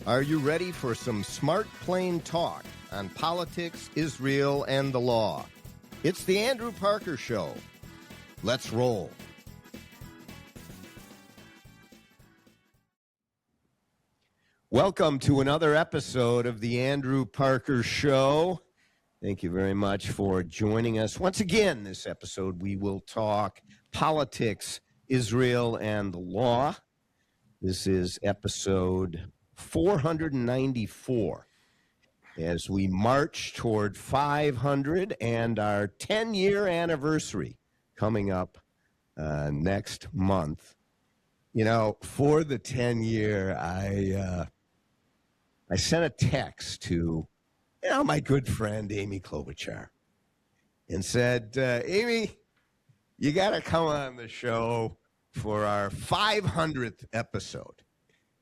Are you ready for some smart, plain talk on politics, Israel, and the law? It's the Andrew Parker Show. Let's roll. Welcome to another episode of the Andrew Parker Show. Thank you very much for joining us. Once again, this episode, we will talk politics, Israel, and the law. This is episode 494 as we march toward 500 and our 10-year anniversary coming up next month. You know, for the 10-year, I sent a text to, my good friend Amy Klobuchar and said, Amy, you got to come on the show for our 500th episode.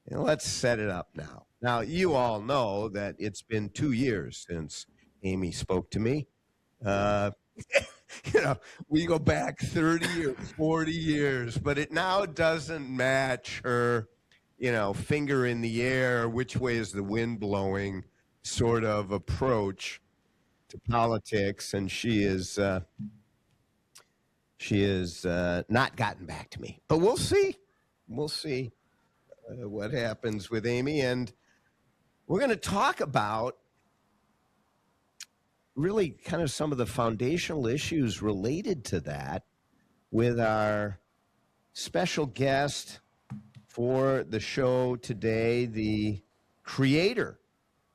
And let's set it up now. Now, you all know that it's been 2 years since Amy spoke to me. We go back 30 or 40 years, but it now doesn't match her, finger in the air, which way is the wind blowing sort of approach to politics. And she is not gotten back to me. But we'll see. We'll see what happens with Amy. And we're going to talk about really kind of some of the foundational issues related to that with our special guest for the show today, the creator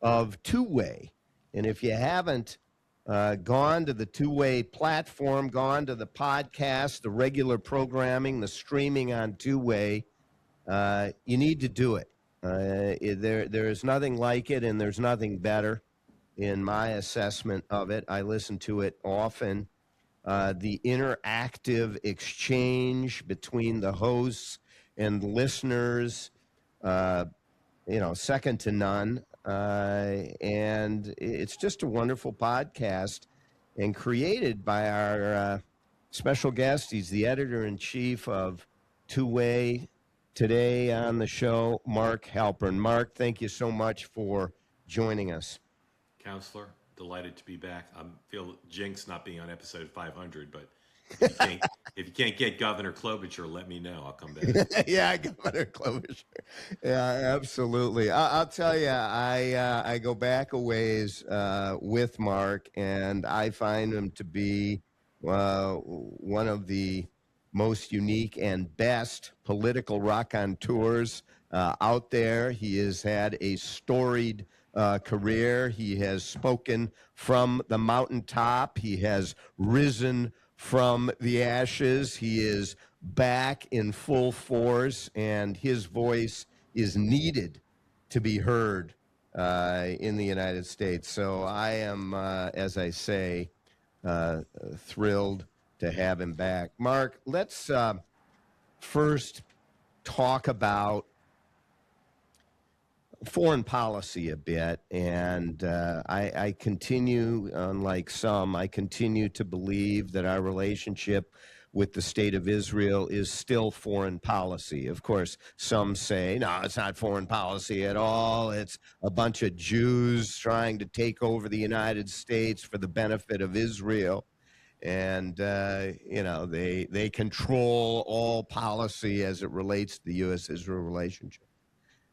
of Two-Way. And if you haven't gone to the Two-Way platform, gone to the podcast, the regular programming, the streaming on Two-Way, you need to do it. There is nothing like it, and there's nothing better in my assessment of it. I listen to it often. The interactive exchange between the hosts and listeners, second to none. And it's just a wonderful podcast and created by our special guest. He's the editor-in-chief of Two-Way. Today on the show, Mark Halperin. Mark, thank you so much for joining us. Counselor, delighted to be back. I feel jinxed not being on episode 500, but if you can't get Governor Klobuchar, let me know. I'll come back. Yeah, Governor Klobuchar. Yeah, absolutely. I'll tell you, I go back a ways with Mark, and I find him to be one of the most unique and best political raconteurs out there. He has had a storied career. He has spoken from the mountaintop. He has risen from the ashes. He is back in full force, and his voice is needed to be heard in the United States. So I am, as I say, thrilled to have him back. Mark, let's first talk about foreign policy a bit. And I continue, unlike some, I continue to believe that our relationship with the state of Israel is still foreign policy. Of course, some say, no, it's not foreign policy at all. It's a bunch of Jews trying to take over the United States for the benefit of Israel. And, they control all policy as it relates to the U.S. Israel relationship.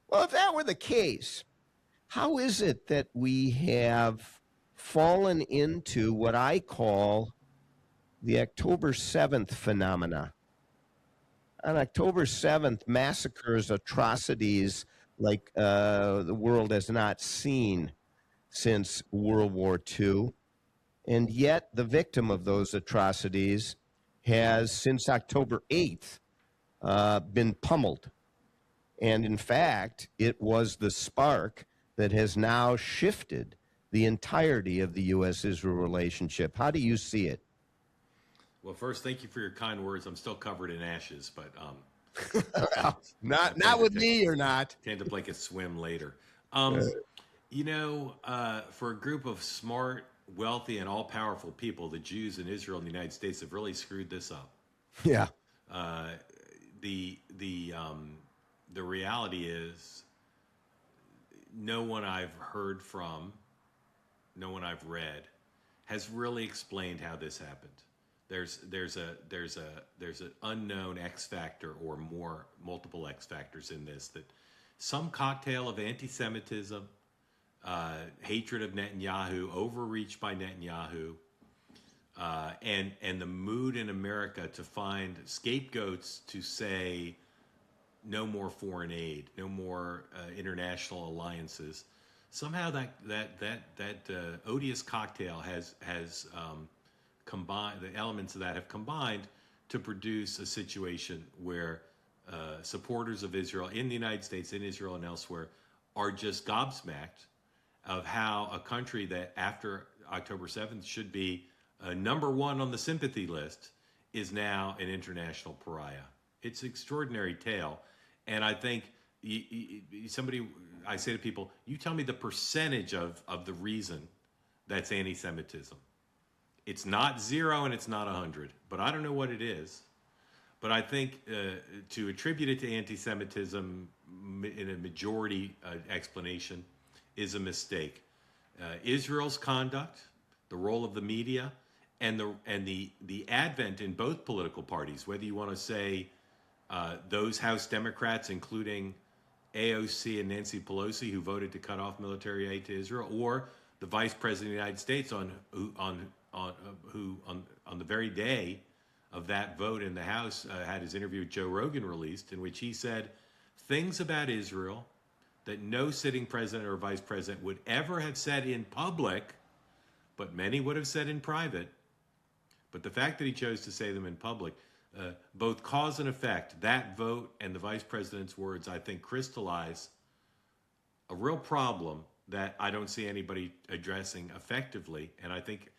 Well, if that were the case, how is it that we have fallen into what I call the October 7th phenomena? On October 7th, massacres, atrocities like the world has not seen since World War II. And yet the victim of those atrocities has, since October 8th, been pummeled. And in fact, it was the spark that has now shifted the entirety of the U.S. Israel relationship. How do you see it? Well, first, thank you for your kind words. I'm still covered in ashes, but well, not with me or not. Tend to take a swim later. For a group of smart, wealthy, and all-powerful people, the Jews in Israel and the United States have really screwed this up. Yeah. The reality is no one I've heard from, no one I've read, has really explained how this happened. There's an unknown X factor or more multiple X factors in this, that some cocktail of anti-Semitism, hatred of Netanyahu, overreach by Netanyahu, and the mood in America to find scapegoats to say no more foreign aid, no more international alliances. Somehow that odious cocktail has combined. The elements of that have combined to produce a situation where supporters of Israel in the United States, in Israel, and elsewhere are just gobsmacked of how a country that after October 7th should be number one on the sympathy list is now an international pariah. It's an extraordinary tale. And I think I say to people, you tell me the percentage of the reason that's anti-Semitism. It's not 0 and it's not 100, but I don't know what it is. But I think to attribute it to anti-Semitism in a majority explanation is a mistake. Israel's conduct, the role of the media, and the advent in both political parties, whether you want to say those House Democrats, including AOC and Nancy Pelosi, who voted to cut off military aid to Israel, or the Vice President of the United States who on the very day of that vote in the House had his interview with Joe Rogan released, in which he said things about Israel that no sitting president or vice president would ever have said in public, but many would have said in private. But the fact that he chose to say them in public, both cause and effect, that vote and the vice president's words, I think crystallize a real problem that I don't see anybody addressing effectively. And I think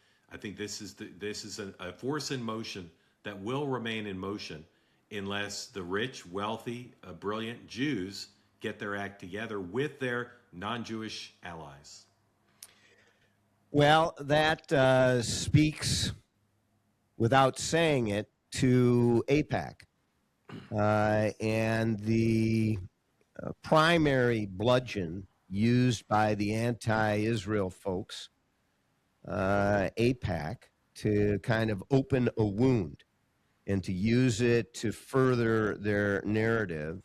this is a force in motion that will remain in motion unless the rich, wealthy, brilliant Jews get their act together with their non-Jewish allies. Well, that speaks, without saying it, to AIPAC and the primary bludgeon used by the anti-Israel folks, AIPAC, to kind of open a wound and to use it to further their narrative.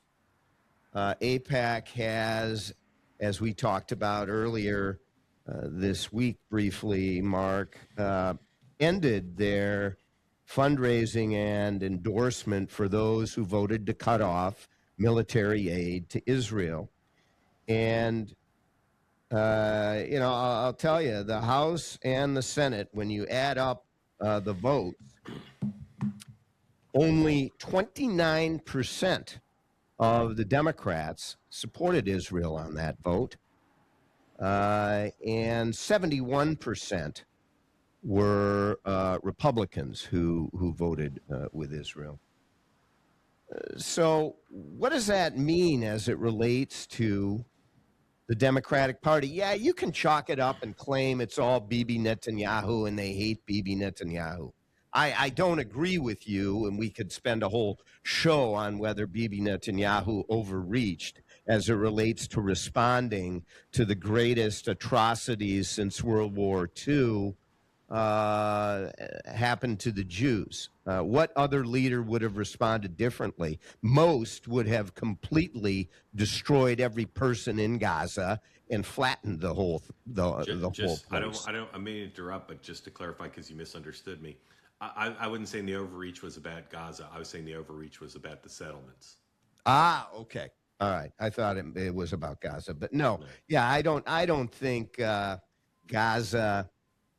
AIPAC has, as we talked about earlier this week briefly, Mark, ended their fundraising and endorsement for those who voted to cut off military aid to Israel. And, I'll tell you, the House and the Senate, when you add up the votes, only 29% of the Democrats supported Israel on that vote, and 71% were Republicans who voted with Israel. So what does that mean as it relates to the Democratic Party? Yeah, you can chalk it up and claim it's all Bibi Netanyahu and they hate Bibi Netanyahu. I don't agree with you, and we could spend a whole show on whether Bibi Netanyahu overreached as it relates to responding to the greatest atrocities since World War II happened to the Jews. What other leader would have responded differently? Most would have completely destroyed every person in Gaza and flattened the whole place. I mean to interrupt, but just to clarify, because you misunderstood me, I wasn't saying the overreach was about Gaza. I was saying the overreach was about the settlements. Ah, okay. All right. I thought it was about Gaza, but no. Yeah, I don't think Gaza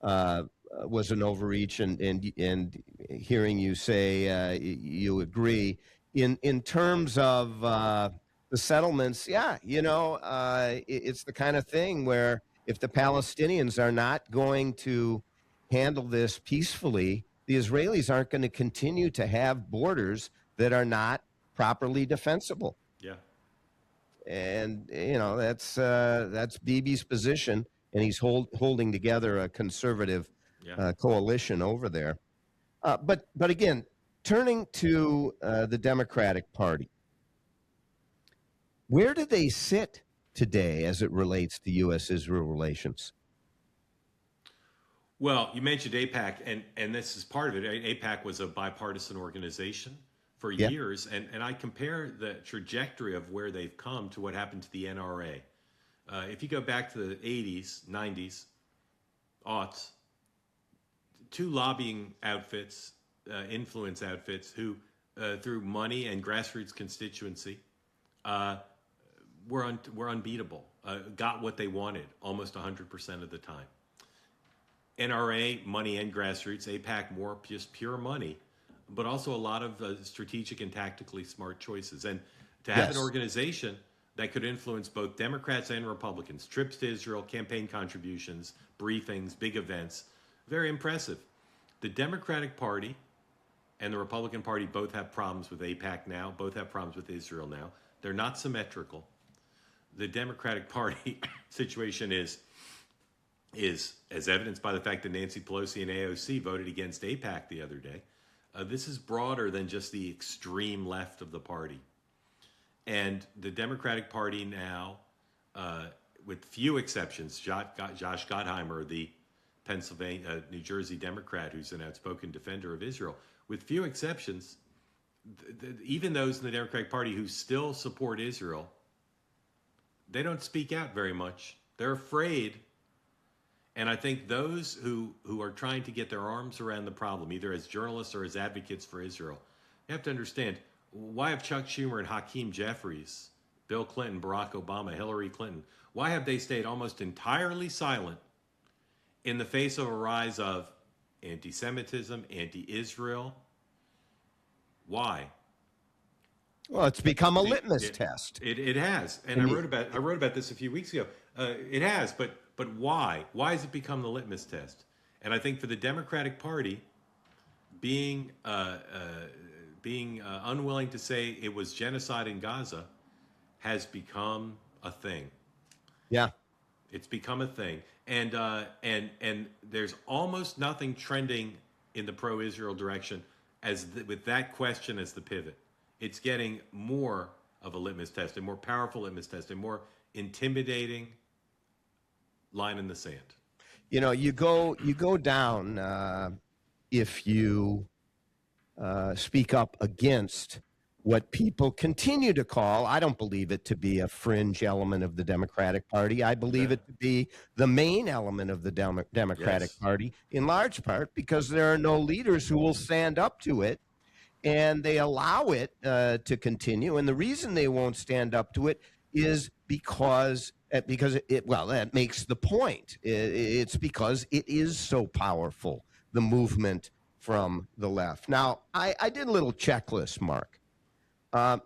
was an overreach, and hearing you say you agree in terms of the settlements. Yeah, it's the kind of thing where if the Palestinians are not going to handle this peacefully, the Israelis aren't going to continue to have borders that are not properly defensible. Yeah. And that's Bibi's position, and he's holding together a conservative coalition over there. But again, turning to the Democratic Party, where do they sit today as it relates to U.S. Israel relations? Well, you mentioned AIPAC, and this is part of it. AIPAC was a bipartisan organization for Yeah. years, and I compare the trajectory of where they've come to what happened to the NRA. If you go back to the 80s, 90s, aughts, two lobbying outfits, influence outfits, who, through money and grassroots constituency, were unbeatable, got what they wanted almost 100% of the time. NRA, money and grassroots, AIPAC, more just pure money, but also a lot of strategic and tactically smart choices. And to have an organization that could influence both Democrats and Republicans, trips to Israel, campaign contributions, briefings, big events, very impressive. The Democratic Party and the Republican Party both have problems with AIPAC now, both have problems with Israel now. They're not symmetrical. The Democratic Party situation is as evidenced by the fact that Nancy Pelosi and AOC voted against AIPAC the other day. This is broader than just the extreme left of the party. And the Democratic Party now, with few exceptions, Josh Gottheimer, the New Jersey Democrat who's an outspoken defender of Israel, with few exceptions, even those in the Democratic Party who still support Israel, they don't speak out very much. They're afraid. And I think those who are trying to get their arms around the problem, either as journalists or as advocates for Israel, you have to understand, why have Chuck Schumer and Hakeem Jeffries, Bill Clinton, Barack Obama, Hillary Clinton, why have they stayed almost entirely silent in the face of a rise of anti-Semitism, anti-Israel? Why? Well, it's become a litmus test. It has, and I wrote about this a few weeks ago. It has, but why? Why has it become the litmus test? And I think for the Democratic Party, being unwilling to say it was genocide in Gaza has become a thing. Yeah, it's become a thing, and there's almost nothing trending in the pro-Israel direction with that question as the pivot. It's getting more of a litmus test, a more powerful litmus test, a more intimidating line in the sand. You know, you go down if you speak up against what people continue to call, I don't believe it to be a fringe element of the Democratic Party. I believe it to be the main element of the Democratic Party, in large part because there are no leaders who will stand up to it, and they allow it to continue. And the reason they won't stand up to it is because that makes the point. It's because it is so powerful, the movement from the left. Now, I did a little checklist, Mark. A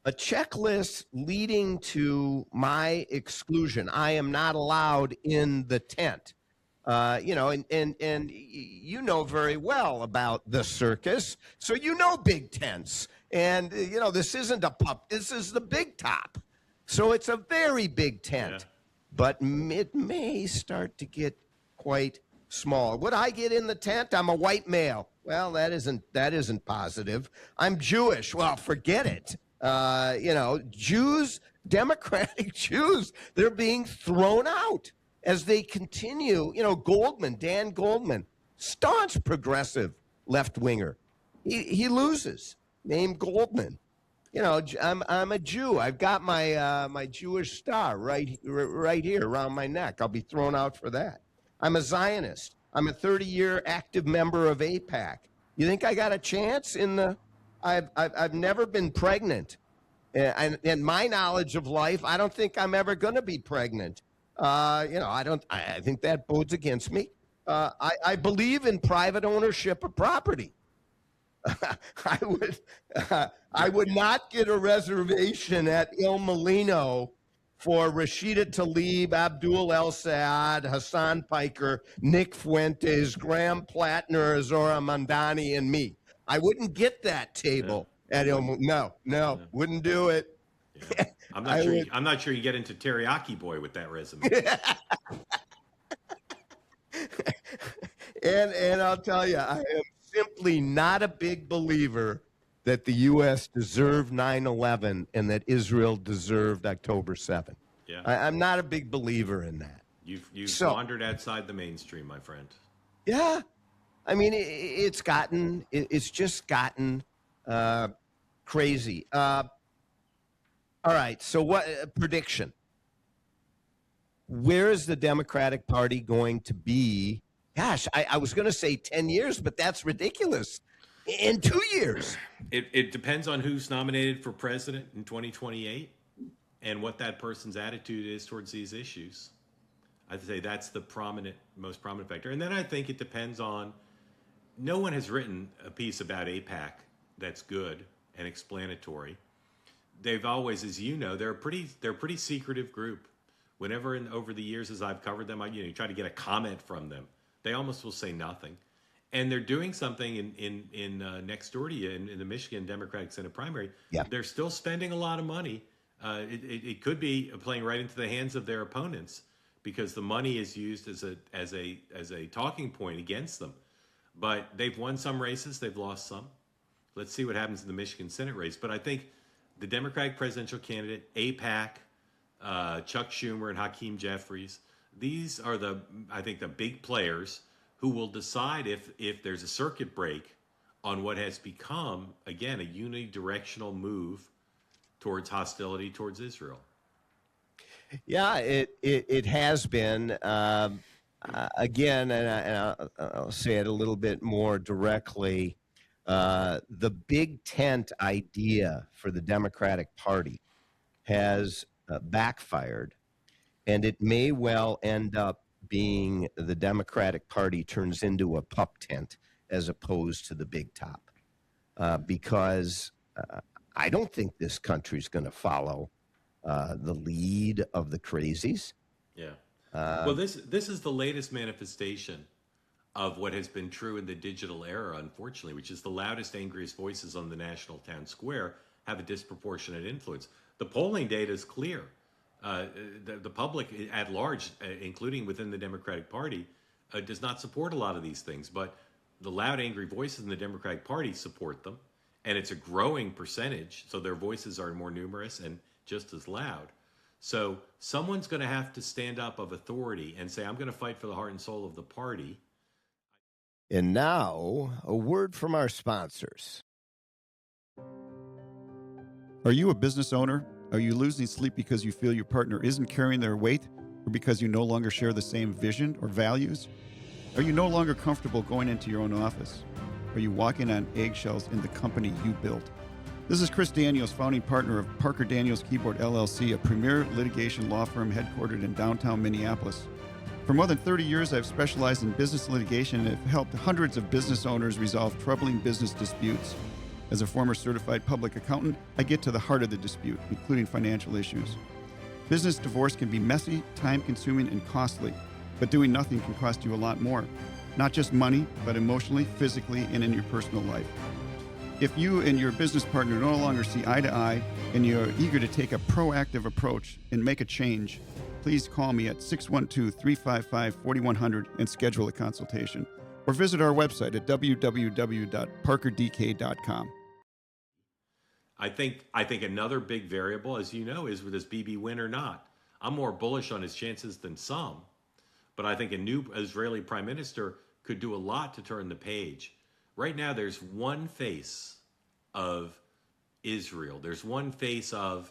checklist leading to my exclusion. I am not allowed in the tent. And you know very well about the circus, so you know big tents. And, this isn't a pup. This is the big top. So it's a very big tent. But it may start to get quite small. Would I get in the tent? I'm a white male. Well, that isn't positive. I'm Jewish. Well, forget it. Jews, Democratic Jews, they're being thrown out as they continue. Dan Goldman, staunch progressive left-winger. He loses, named Goldman. I'm a Jew. I've got my Jewish star right here around my neck. I'll be thrown out for that. I'm a Zionist. I'm a 30-year active member of AIPAC. You think I got a chance in the? I've never been pregnant, and my knowledge of life, I don't think I'm ever going to be pregnant. I think that bodes against me. I believe in private ownership of property. I would not get a reservation at Il Molino for Rashida Tlaib, Abdul El Saad, Hassan Piker, Nick Fuentes, Graham Plattner, Zora Mandani, and me. I wouldn't get that table at Il Molino. No, wouldn't do it. Yeah. I'm not sure you get into Teriyaki Boy with that resume. And I'll tell you, I am simply not a big believer that the U.S. deserved 9/11 and that Israel deserved October 7th. Yeah. I'm not a big believer in that. You've So, wandered outside the mainstream, my friend. yeah, I mean, it's just gotten crazy. All right, so what prediction? Where is the Democratic Party going to be? Gosh, I was going to say 10 years, but that's ridiculous. In 2 years. It depends on who's nominated for president in 2028 and what that person's attitude is towards these issues. I'd say that's the most prominent factor. And then I think it depends on, no one has written a piece about AIPAC that's good and explanatory. They've always, as you know, they're a pretty secretive group. Whenever over the years as I've covered them, you try to get a comment from them. They almost will say nothing. And they're doing something in next door to you in the Michigan Democratic Senate primary. Yeah. They're still spending a lot of money. It could be playing right into the hands of their opponents because the money is used as a talking point against them. But they've won some races, they've lost some. Let's see what happens in the Michigan Senate race. But I think the Democratic presidential candidate, AIPAC, Chuck Schumer and Hakeem Jeffries, these are I think the big players who will decide if there's a circuit break on what has become, again, a unidirectional move towards hostility towards Israel. Yeah, it has been. Again, and I'll say it a little bit more directly, the big tent idea for the Democratic Party has backfired, and it may well end up being the Democratic Party turns into a pup tent as opposed to the big top, because I don't think this country's going to follow the lead of the crazies. Yeah. Well, this is the latest manifestation of what has been true in the digital era, unfortunately, which is the loudest, angriest voices on the national town square have a disproportionate influence. The polling data is clear. The public at large, including within the Democratic Party, does not support a lot of these things. But the loud, angry voices in the Democratic Party support them, and it's a growing percentage. So their voices are more numerous and just as loud. So someone's going to have to stand up of authority and say, I'm going to fight for the heart and soul of the party. And now, a word from our sponsors. Are you a business owner? Are you losing sleep because you feel your partner isn't carrying their weight, or because you no longer share the same vision or values? Are you no longer comfortable going into your own office? Are you walking on eggshells in the company you built? This is Chris Daniels, founding partner of Parker Daniels Keyboard LLC, a premier litigation law firm headquartered in downtown Minneapolis. For more than 30 years, I've specialized in business litigation and have helped hundreds of business owners resolve troubling business disputes. As a former certified public accountant, I get to the heart of the dispute, including financial issues. Business divorce can be messy, time-consuming, and costly, but doing nothing can cost you a lot more. Not just money, but emotionally, physically, and in your personal life. If you and your business partner no longer see eye to eye, and you're eager to take a proactive approach and make a change, please call me at 612-355-4100 and schedule a consultation. Or visit our website at www.parkerdk.com. I think another big variable, as you know, is does Bibi win or not? I'm more bullish on his chances than some, but I think a new Israeli prime minister could do a lot to turn the page. Right now, there's one face of Israel. There's one face of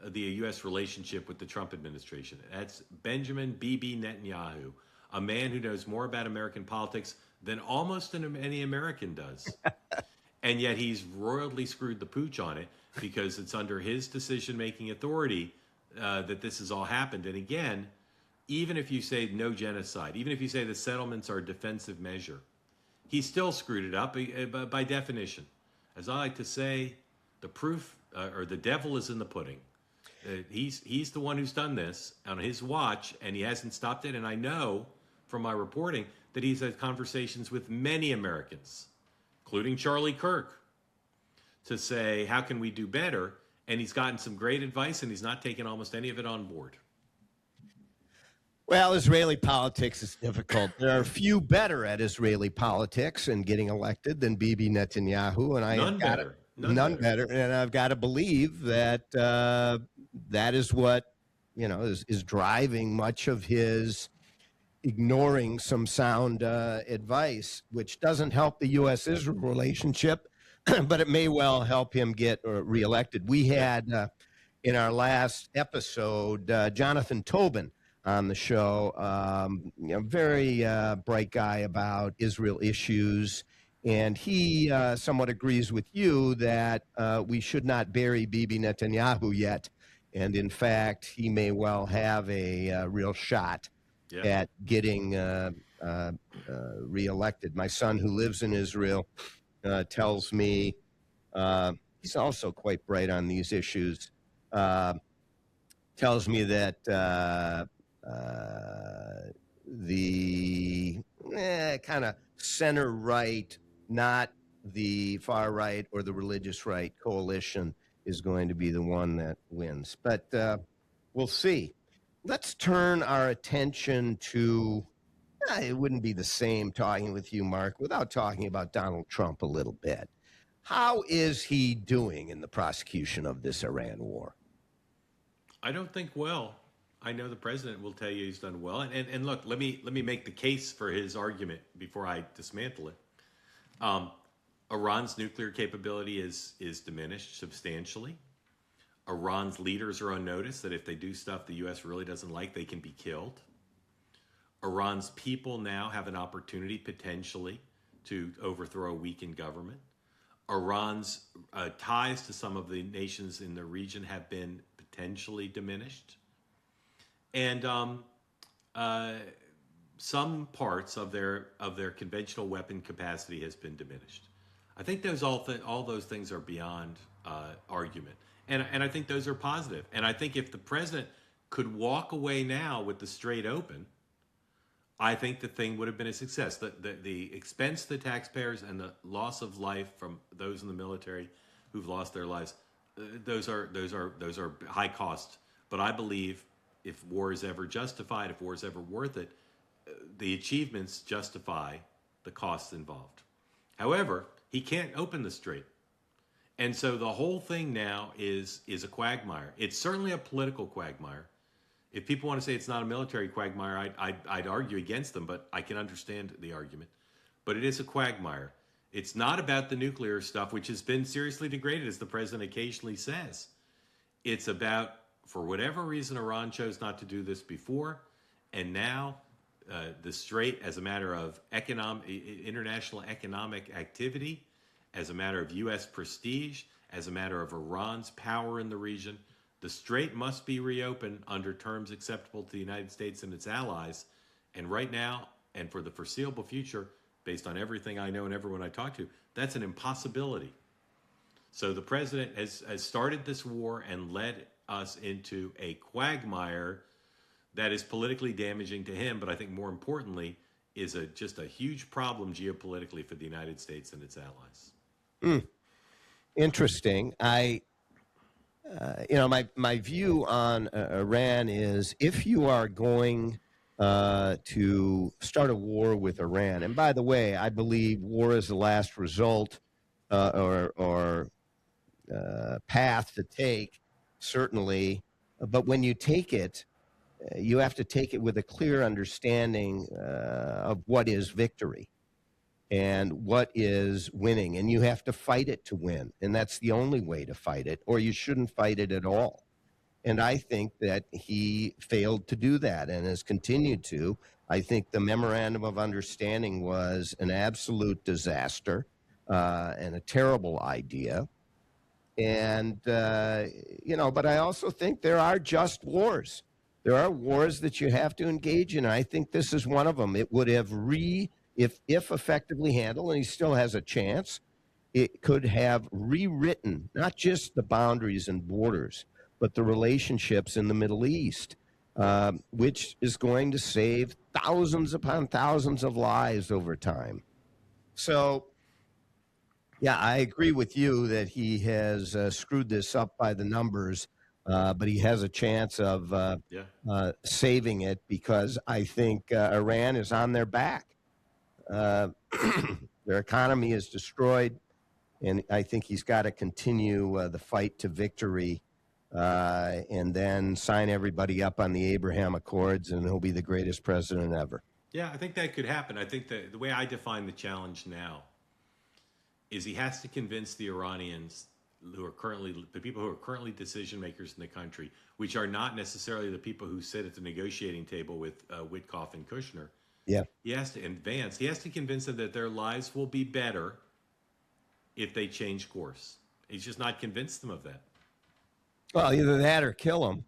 the U.S. relationship with the Trump administration. That's Benjamin Bibi Netanyahu, a man who knows more about American politics than almost any American does. And yet he's royally screwed the pooch on it because it's under his decision-making authority that this has all happened. And again, even if you say no genocide, even if you say the settlements are a defensive measure, he still screwed it up by definition. As I like to say, the proof or the devil is in the pudding. He's the one who's done this on his watch, and he hasn't stopped it. And I know from my reporting that he's had conversations with many Americans, including Charlie Kirk, to say, how can we do better? And he's gotten some great advice, and he's not taken almost any of it on board. Well, Israeli politics is difficult. There are few better at Israeli politics and getting elected than Bibi Netanyahu, and None better. And I've got to believe that that is what, is driving much of his ignoring some sound advice, which doesn't help the U.S. Israel relationship, but it may well help him get reelected. We had in our last episode Jonathan Tobin on the show, very bright guy about Israel issues. And he somewhat agrees with you that we should not bury Bibi Netanyahu yet. And in fact, he may well have a real shot at getting reelected. My son, who lives in Israel, tells me he's also quite bright on these issues. Tells me that the kind of center right, not the far right or the religious right coalition is going to be the one that wins. But we'll see. Let's turn our attention to, it wouldn't be the same talking with you, Mark, without talking about Donald Trump a little bit. How is he doing in the prosecution of this Iran war? I don't think well. I know the president will tell you he's done well. And look, let me make the case for his argument before I dismantle it. Iran's nuclear capability is diminished substantially. Iran's leaders are on notice that if they do stuff the U.S. really doesn't like, they can be killed. Iran's people now have an opportunity potentially to overthrow a weakened government. Iran's ties to some of the nations in the region have been potentially diminished. And some parts of their conventional weapon capacity has been diminished. I think all those things are beyond argument. And I think those are positive. And I think if the president could walk away now with the strait open, I think the thing would have been a success. The expense to the taxpayers and the loss of life from those in the military who've lost their lives, those are high costs. But I believe if war is ever justified, if war is ever worth it, the achievements justify the costs involved. However, he can't open the strait. And so the whole thing now is a quagmire. It's certainly a political quagmire. If people want to say it's not a military quagmire, I'd argue against them, but I can understand the argument. But it is a quagmire. It's not about the nuclear stuff, which has been seriously degraded, as the president occasionally says. It's about, for whatever reason, Iran chose not to do this before, and now the strait, as a matter of international economic activity, as a matter of U.S. prestige, as a matter of Iran's power in the region, the strait must be reopened under terms acceptable to the United States and its allies. And right now, and for the foreseeable future, based on everything I know and everyone I talk to, that's an impossibility. So the president has started this war and led us into a quagmire that is politically damaging to him, but I think more importantly is just a huge problem geopolitically for the United States and its allies. Interesting. My view on Iran is if you are going to start a war with Iran, and by the way, I believe war is the last result or path to take, certainly, but when you take it, you have to take it with a clear understanding of what is victory and what is winning. And you have to fight it to win. And that's the only way to fight it, or you shouldn't fight it at all. And I think that he failed to do that and has continued to. I think the memorandum of understanding was an absolute disaster and a terrible idea. And, but I also think there are just wars. There are wars that you have to engage in. And I think this is one of them. It would have if effectively handled, and he still has a chance, it could have rewritten not just the boundaries and borders, but the relationships in the Middle East, which is going to save thousands upon thousands of lives over time. So, yeah, I agree with you that he has screwed this up by the numbers, but he has a chance of saving it because I think Iran is on their back. Their economy is destroyed. And I think he's got to continue the fight to victory and then sign everybody up on the Abraham Accords, and he'll be the greatest president ever. Yeah, I think that could happen. I think that the way I define the challenge now is he has to convince the Iranians who are currently the people who are currently decision makers in the country, which are not necessarily the people who sit at the negotiating table with Witkoff and Kushner. Yeah. He has to advance. He has to convince them that their lives will be better if they change course. He's just not convinced them of that. Well, either that or kill him.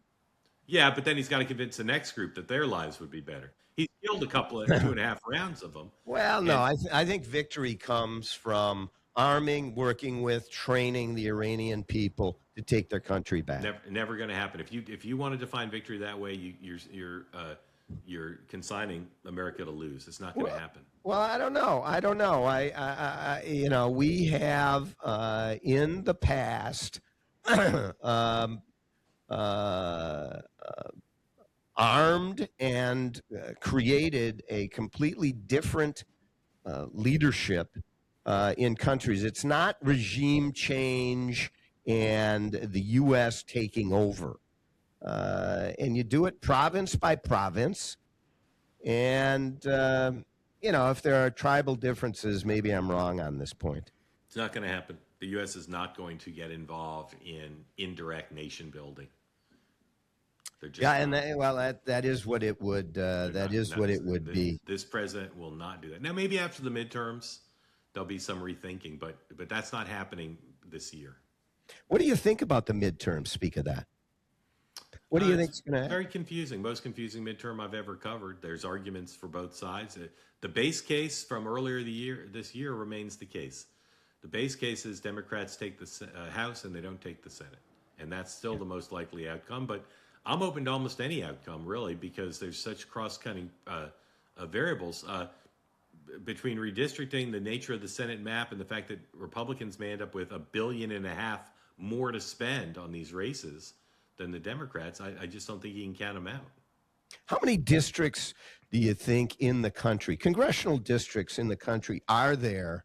Yeah, but then he's got to convince the next group that their lives would be better. He's killed a couple of 2.5 rounds of them. Well, no, I think victory comes from arming, working with, training the Iranian people to take their country back. Never going to happen. If you want to define victory that way, you're consigning America to lose. It's not going to happen. Well, I don't know. I we have in the past armed and created a completely different leadership in countries. It's not regime change and the U.S. taking over. And you do it province by province. And, if there are tribal differences, maybe I'm wrong on this point. It's not going to happen. The U.S. is not going to get involved in indirect nation building. Yeah, and that is what it would. Be. This president will not do that. Now, maybe after the midterms, there'll be some rethinking, but that's not happening this year. What do you think about the midterms? Speak of that. What do you think is going to happen? Very confusing. Most confusing midterm I've ever covered. There's arguments for both sides. The base case from earlier this year remains the case. The base case is Democrats take the House and they don't take the Senate, and that's still the most likely outcome. But I'm open to almost any outcome, really, because there's such cross-cutting variables between redistricting, the nature of the Senate map, and the fact that Republicans may end up with $1.5 billion more to spend on these races than the Democrats. I just don't think you can count them out. How many districts do you think in the country, congressional districts in the country, are there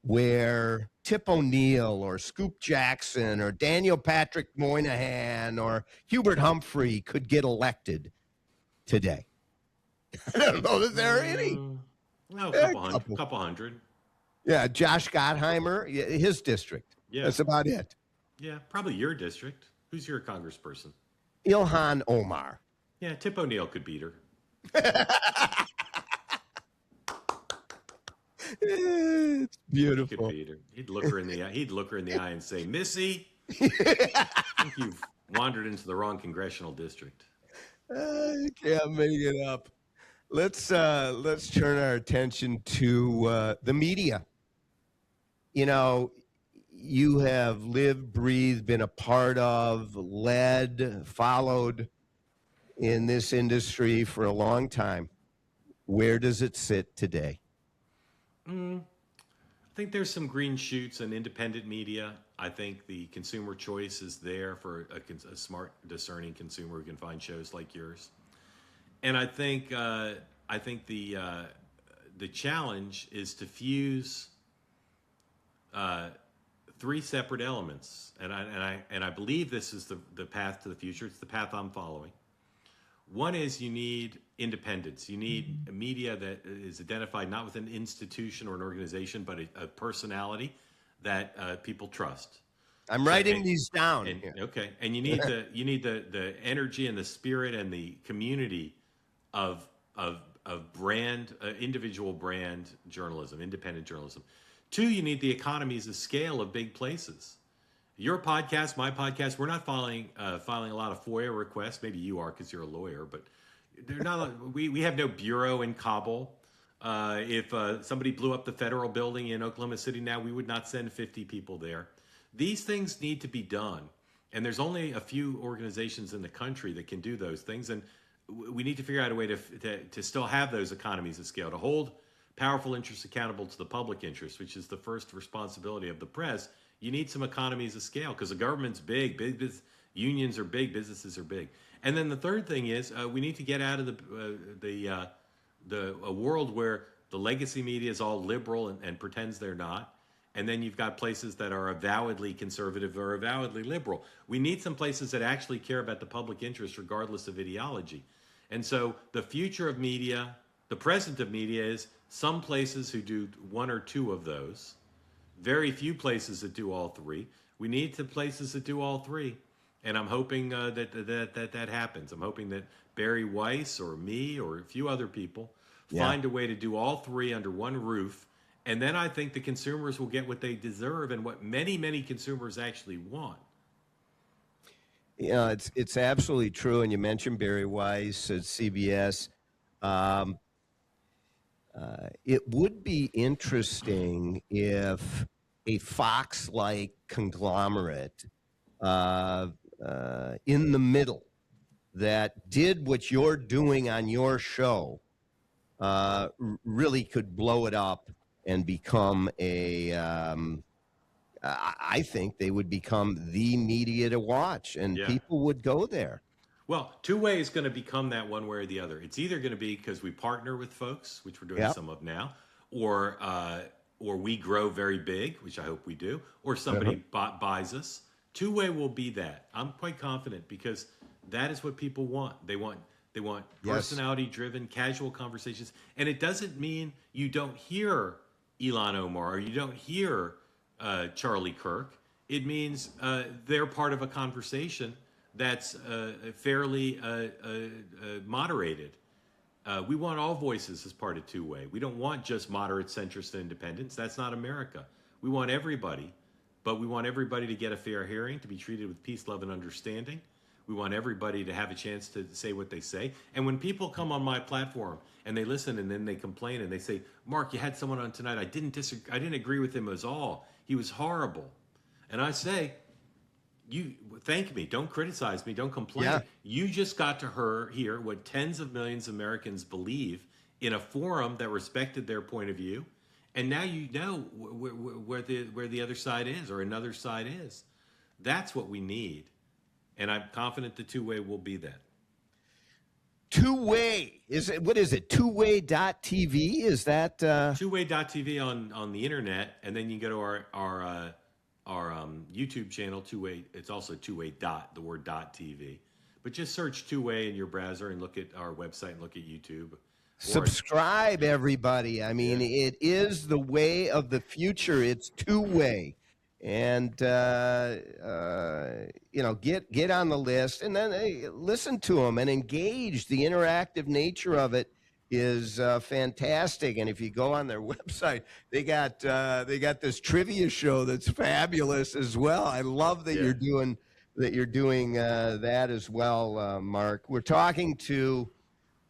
where Tip O'Neill or Scoop Jackson or Daniel Patrick Moynihan or Hubert Humphrey could get elected today? I don't know that there are any. No, a couple hundred. Yeah, Josh Gottheimer, his district. Yeah. That's about it. Yeah, probably your district. Who's your congressperson? Ilhan Omar. Yeah, Tip O'Neill could beat her. It's beautiful. He could beat her. He'd look her in the eye and say, "Missy, I think you've wandered into the wrong congressional district." You can't make it up. Let's turn our attention to the media. You have lived, breathed, been a part of, led, followed in this industry for a long time. Where does it sit today? I think there's some green shoots in independent media. I think the consumer choice is there for a smart, discerning consumer who can find shows like yours. And I think the challenge is to fuse three separate elements, and I believe this is the path to the future. It's the path I'm following. One is you need independence. You need a media that is identified not with an institution or an organization, but a personality that people trust. I'm writing these down. Okay, and you need the energy and the spirit and the community of brand, individual brand journalism, independent journalism. Two, you need the economies of scale of big places. Your podcast, my podcast, we're not filing a lot of FOIA requests. Maybe you are because you're a lawyer, but they're not. We have no bureau in Kabul. If somebody blew up the federal building in Oklahoma City now, we would not send 50 people there. These things need to be done, and there's only a few organizations in the country that can do those things, and we need to figure out a way to still have those economies of scale, to hold powerful interests accountable to the public interest, which is the first responsibility of the press. You need some economies of scale because the government's big business, unions are big, businesses are big. And then the third thing is we need to get out of a world where the legacy media is all liberal and pretends they're not, and then you've got places that are avowedly conservative or avowedly liberal. We need some places that actually care about the public interest regardless of ideology. And so the future of media, the present of media, is some places who do one or two of those, very few places that do all three. We need the places that do all three. And I'm hoping that happens. I'm hoping that Barry Weiss or me or a few other people find a way to do all three under one roof. And then I think the consumers will get what they deserve and what many, many consumers actually want. Yeah, it's absolutely true. And you mentioned Barry Weiss at CBS. It would be interesting if a Fox-like conglomerate in the middle that did what you're doing on your show really could blow it up and become I think they would become the media to watch, and people would go there. Well, two-way is going to become that one way or the other. It's either going to be because we partner with folks, which we're doing some of now, or we grow very big, which I hope we do, or somebody buys us. Two-way will be that. I'm quite confident because that is what people want. They want personality-driven, casual conversations, and it doesn't mean you don't hear Ilhan Omar or you don't hear Charlie Kirk. It means they're part of a conversation that's fairly moderated. We want all voices as part of two-way. We don't want just moderate, centrist, and independents. That's not America. We want everybody, but we want everybody to get a fair hearing, to be treated with peace, love, and understanding. We want everybody to have a chance to say what they say. And when people come on my platform and they listen and then they complain and they say, Mark, you had someone on tonight. I didn't agree with him at all. He was horrible. And I say, you thank me. Don't criticize me. Don't complain. Yeah. You just got to hear what tens of millions of Americans believe in a forum that respected their point of view. And now you know where the other side is or another side is. That's what we need. And I'm confident the two-way will be that. Two-way, what is it? Two-way.tv? Is that Two-way.tv on the internet, and then you go to our YouTube channel, Two-way. It's also two-way the word .tv. But just search Two-way in your browser and look at our website and look at YouTube. Subscribe, everybody. I mean, it is the way of the future. It's two-way. And, get on the list and then listen to them and engage. The interactive nature of it is fantastic. And if you go on their website, they got this trivia show that's fabulous as well. I love that you're doing that as well, Mark. We're talking to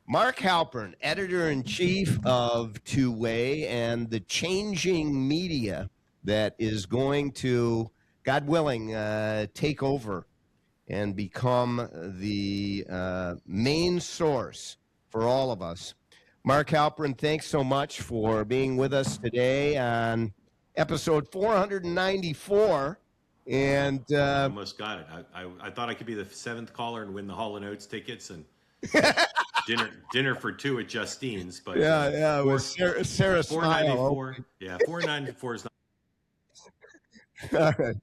Mark Halperin, editor-in-chief of Two-Way and the changing media that is going to, God willing, take over and become the main source for all of us. Mark Halperin, thanks so much for being with us today on episode 494. And almost got it. I thought I could be the seventh caller and win the Hall & Oates tickets and dinner for two at Justine's. But it was Sarah Smile. 494. Yeah, 494 is not. All right.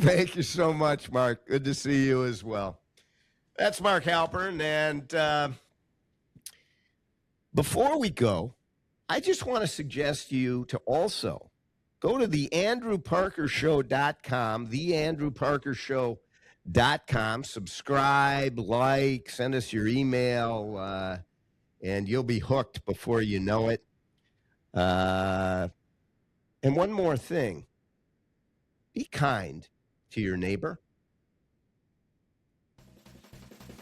Thank you so much, Mark. Good to see you as well. That's Mark Halperin. And before we go, I just want to suggest you to also go to theandrewparkershow.com, theandrewparkershow.com, subscribe, like, send us your email, and you'll be hooked before you know it. And one more thing, be kind to your neighbor.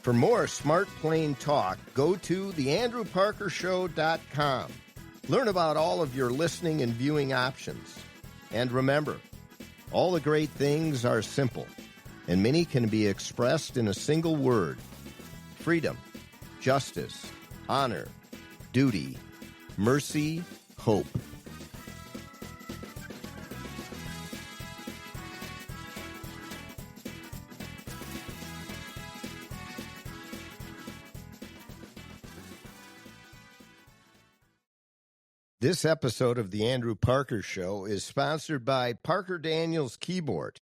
For more Smart Plain Talk, go to theandrewparkershow.com. Learn about all of your listening and viewing options. And remember, all the great things are simple, and many can be expressed in a single word: freedom, justice, honor, duty, mercy, hope. This episode of The Andrew Parker Show is sponsored by Parker Daniels Keyboard.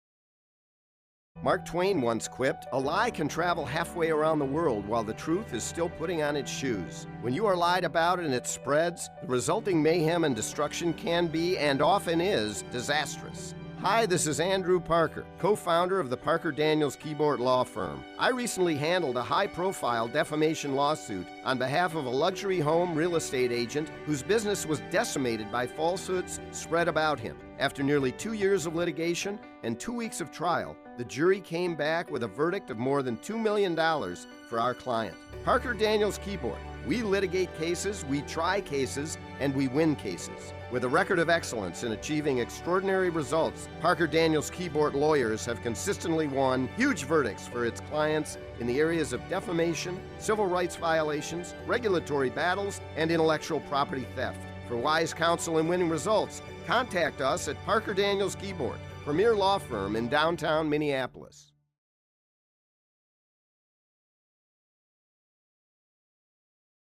Mark Twain once quipped, "A lie can travel halfway around the world while the truth is still putting on its shoes. When you are lied about and it spreads, the resulting mayhem and destruction can be, and often is, disastrous." Hi, this is Andrew Parker, co-founder of the Parker Daniels Keyboard Law Firm. I recently handled a high-profile defamation lawsuit on behalf of a luxury home real estate agent whose business was decimated by falsehoods spread about him. After nearly 2 years of litigation and 2 weeks of trial, the jury came back with a verdict of more than $2 million for our client. Parker Daniels Keyboard. We litigate cases, we try cases, and we win cases. With a record of excellence in achieving extraordinary results, Parker Daniels Keyboard lawyers have consistently won huge verdicts for its clients in the areas of defamation, civil rights violations, regulatory battles, and intellectual property theft. For wise counsel and winning results, contact us at Parker Daniels Keyboard, premier law firm in downtown Minneapolis.